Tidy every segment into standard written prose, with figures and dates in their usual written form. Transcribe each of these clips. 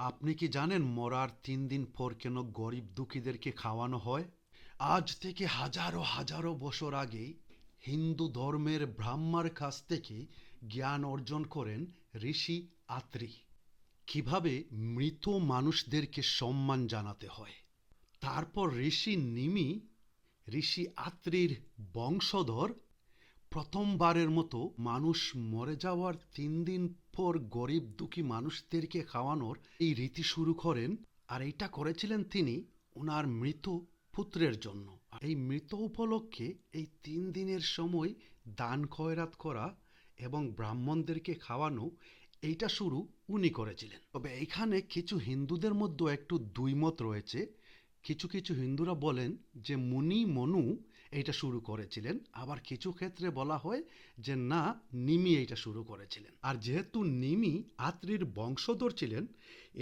আপনি কি জানেন মরার 3 দিন পর কেন গরিব দুঃখীদেরকে খাওয়ানো হয়? আজ থেকে হাজারো হাজারো বছর আগে হিন্দু ধর্মের ব্রাহ্মার কাছ থেকে জ্ঞান অর্জন করেন ঋষি আত্রি। কিভাবে মৃত মানুষদেরকে সম্মান জানাতে হয়। তারপর ঋষি নিমি, ঋষি আত্রির বংশধর, প্রথমবারের মতো মানুষ মরে যাওয়ার 3 দিন পর গরিব দুঃখী মানুষদেরকে খাওয়ানোর এই রীতি শুরু করেন। আর এটা করেছিলেন তিনি ওনার মৃত পুত্রের জন্য। এই মৃত উপলক্ষে এই 3 দিনের সময় দান খয়রাত করা এবং ব্রাহ্মণদেরকে খাওয়ানো, এইটা শুরু উনি করেছিলেন। তবে এইখানে কিছু হিন্দুদের মধ্যে একটু দুই মত রয়েছে। কিছু কিছু হিন্দুরা বলেন যে মুনি মনু এইটা শুরু করেছিলেন, আবার কিছু ক্ষেত্রে বলা হয় যে না, নিমি এইটা শুরু করেছিলেন। আর যেহেতু নিমি আত্রির বংশধর ছিলেন,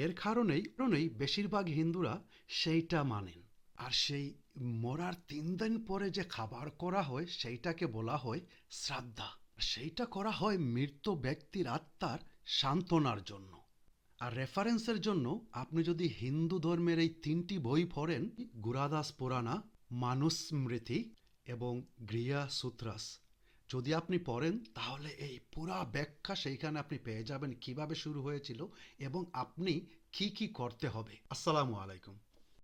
এর কারণেই বেশিরভাগ হিন্দুরা সেইটা মানেন। আর সেই মরার 3 দিন পরে যে খাবার করা হয় সেইটাকে বলা হয় শ্রাদ্ধা। সেইটা করা হয় মৃত ব্যক্তির আত্মার সান্ত্বনার জন্য। আর রেফারেন্সের জন্য আপনি যদি হিন্দু ধর্মের এই 3টি বই পড়েন, গুরাদাস পুরাণা, মানুস্মৃতি এবং গৃহা সূত্রাস, যদি আপনি পড়েন তাহলে এই পুরা ব্যাখ্যা সেইখানে আপনি পেয়ে যাবেন কিভাবে শুরু হয়েছিল এবং আপনি কি কি করতে হবে। আসসালামু আলাইকুম।